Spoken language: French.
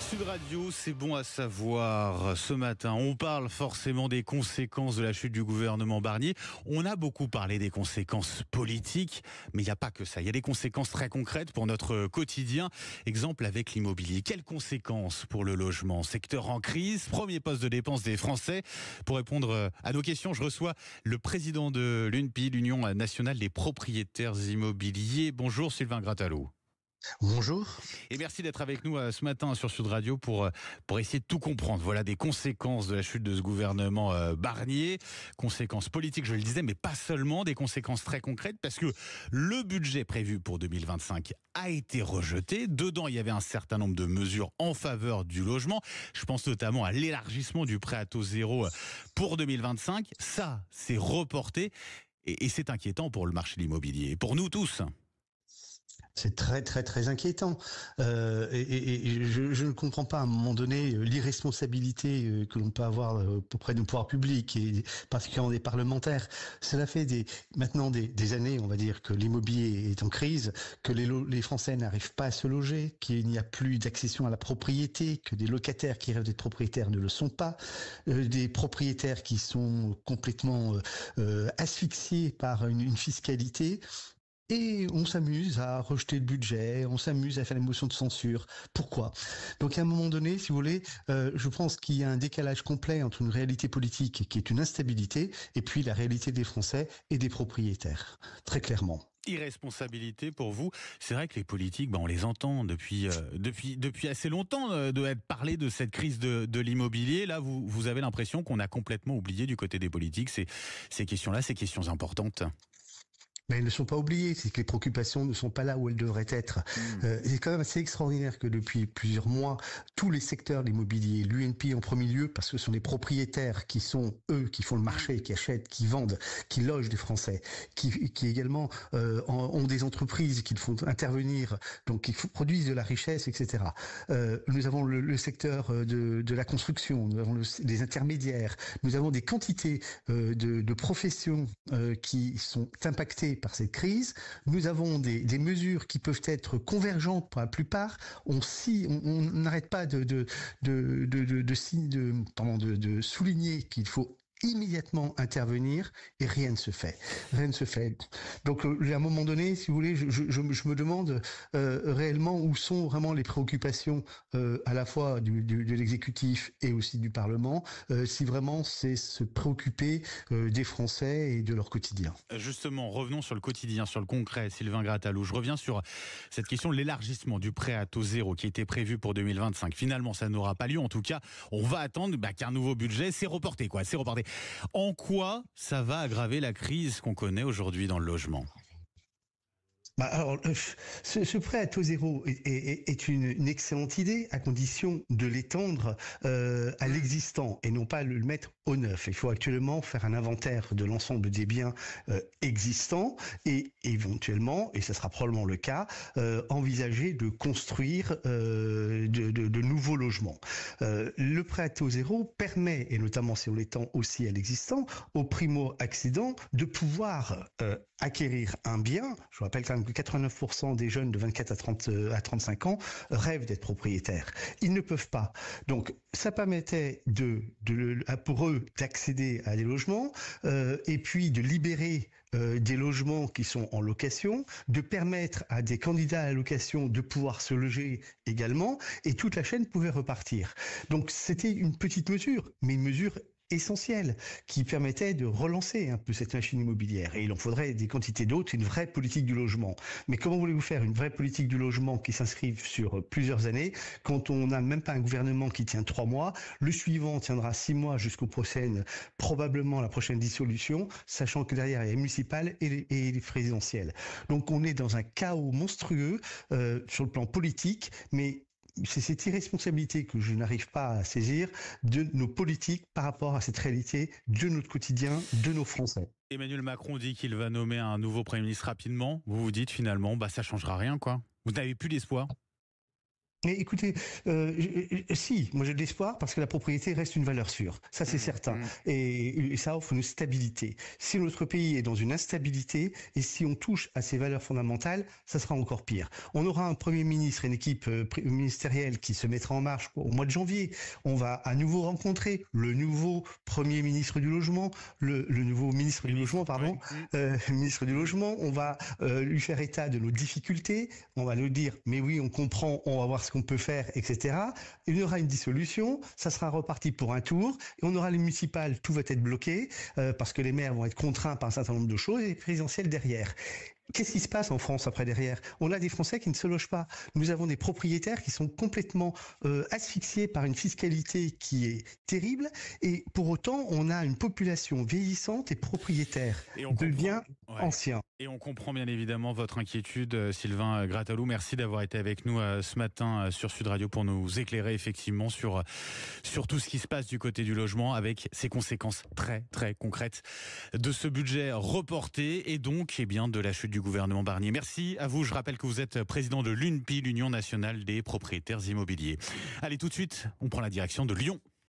Sud Radio, c'est bon à savoir. Ce matin, on parle forcément des conséquences de la chute du gouvernement Barnier. On a beaucoup parlé des conséquences politiques, mais il n'y a pas que ça. Il y a des conséquences très concrètes pour notre quotidien. Exemple avec l'immobilier. Quelles conséquences pour le logement? Secteur en crise, premier poste de dépense des Français. Pour répondre à nos questions, je reçois le président de l'UNPI, l'Union nationale des propriétaires immobiliers. Bonjour Sylvain Grattalou. Bonjour. Et merci d'être avec nous ce matin sur Sud Radio pour essayer de tout comprendre. Voilà des conséquences de la chute de ce gouvernement Barnier. Conséquences politiques, je le disais, mais pas seulement, des conséquences très concrètes parce que le budget prévu pour 2025 a été rejeté. Dedans, il y avait un certain nombre de mesures en faveur du logement. Je pense notamment à l'élargissement du prêt à taux zéro pour 2025. Ça, c'est reporté et c'est inquiétant pour le marché de l'immobilier et pour nous tous. C'est très très très inquiétant et je ne comprends pas à un moment donné l'irresponsabilité que l'on peut avoir auprès de nos pouvoirs publics et particulièrement des parlementaires. Cela fait maintenant des années, on va dire, que l'immobilier est en crise, que les Français n'arrivent pas à se loger, qu'il n'y a plus d'accession à la propriété, que des locataires qui rêvent d'être propriétaires ne le sont pas, des propriétaires qui sont complètement asphyxiés par une fiscalité. Et on s'amuse à rejeter le budget, on s'amuse à faire une motion de censure. Pourquoi? Donc à un moment donné, si vous voulez, je pense qu'il y a un décalage complet entre une réalité politique qui est une instabilité et puis la réalité des Français et des propriétaires, très clairement. Irresponsabilité pour vous. C'est vrai que les politiques, on les entend depuis assez longtemps de parler de cette crise de l'immobilier. Là, vous avez l'impression qu'on a complètement oublié du côté des politiques ces questions-là, ces questions importantes. Mais elles ne sont pas oubliées, c'est que les préoccupations ne sont pas là où elles devraient être. C'est quand même assez extraordinaire que depuis plusieurs mois, tous les secteurs de l'immobilier, l'UNPI en premier lieu, parce que ce sont les propriétaires qui sont eux, qui font le marché, qui achètent, qui vendent, qui logent des Français, qui également ont des entreprises qu'ils font intervenir, donc qui produisent de la richesse, etc. Nous avons le secteur de la construction, nous avons les intermédiaires, nous avons des quantités de professions qui sont impactées par cette crise. Nous avons des mesures qui peuvent être convergentes pour la plupart. On n'arrête pas de souligner qu'il faut immédiatement intervenir et rien ne se fait. Rien ne se fait. Donc à un moment donné, si vous voulez, je me demande réellement où sont vraiment les préoccupations à la fois de l'exécutif et aussi du Parlement, si vraiment c'est se préoccuper des Français et de leur quotidien. Justement, revenons sur le quotidien, sur le concret, Sylvain Grattalou. Je reviens sur cette question de l'élargissement du prêt à taux zéro qui était prévu pour 2025. Finalement, ça n'aura pas lieu. En tout cas, on va attendre qu'un nouveau budget. C'est reporté, quoi. C'est reporté. En quoi ça va aggraver la crise qu'on connaît aujourd'hui dans le logement ? Alors, ce prêt à taux zéro est une excellente idée à condition de l'étendre à l'existant et non pas le mettre au neuf. Il faut actuellement faire un inventaire de l'ensemble des biens existants et éventuellement, et ça sera probablement le cas, envisager de construire de nouveaux logements. Le prêt à taux zéro permet, et notamment si on l'étend aussi à l'existant, aux primo-accédants de pouvoir acquérir un bien. Je vous rappelle quand même que 89% des jeunes de 24 à 35 ans rêvent d'être propriétaires. Ils ne peuvent pas. Donc, ça permettait pour eux d'accéder à des logements et puis de libérer des logements qui sont en location, de permettre à des candidats à la location de pouvoir se loger également, et toute la chaîne pouvait repartir. Donc, c'était une petite mesure, mais une mesure essentiel qui permettait de relancer un peu cette machine immobilière. Et il en faudrait des quantités d'autres, une vraie politique du logement. Mais comment voulez-vous faire une vraie politique du logement qui s'inscrive sur plusieurs années quand on n'a même pas un gouvernement qui tient 3 mois, le suivant tiendra 6 mois jusqu'au prochain, probablement la prochaine dissolution, sachant que derrière il y a les municipales et les présidentielles. Donc on est dans un chaos monstrueux sur le plan politique, mais c'est cette irresponsabilité que je n'arrive pas à saisir de nos politiques par rapport à cette réalité de notre quotidien, de nos Français. Emmanuel Macron dit qu'il va nommer un nouveau Premier ministre rapidement. Vous vous dites finalement, ça changera rien, quoi. Vous n'avez plus d'espoir ? Mais écoutez, si, moi j'ai de l'espoir parce que la propriété reste une valeur sûre, ça c'est certain. Et ça offre une stabilité. Si notre pays est dans une instabilité et si on touche à ces valeurs fondamentales, ça sera encore pire. On aura un Premier ministre et une équipe ministérielle qui se mettra en marche au mois de janvier. On va à nouveau rencontrer le nouveau Premier ministre du Logement, le nouveau ministre du Logement, pardon, ministre du Logement. On va lui faire état de nos difficultés. On va lui dire, mais oui, on comprend, on va voir ce qu'on peut faire, etc. Il y aura une dissolution, ça sera reparti pour un tour, et on aura les municipales, tout va être bloqué, parce que les maires vont être contraints par un certain nombre de choses, et les présidentielles derrière. Qu'est-ce qui se passe en France après derrière? On a des Français qui ne se logent pas. Nous avons des propriétaires qui sont complètement asphyxiés par une fiscalité qui est terrible, et pour autant, on a une population vieillissante et propriétaire de biens anciens. Et on comprend bien évidemment votre inquiétude, Sylvain Grattalou. Merci d'avoir été avec nous ce matin sur Sud Radio pour nous éclairer effectivement sur tout ce qui se passe du côté du logement avec ses conséquences très très concrètes de ce budget reporté et donc de la chute du gouvernement Barnier. Merci à vous. Je rappelle que vous êtes président de l'UNPI, l'Union nationale des propriétaires immobiliers. Allez, tout de suite, on prend la direction de Lyon.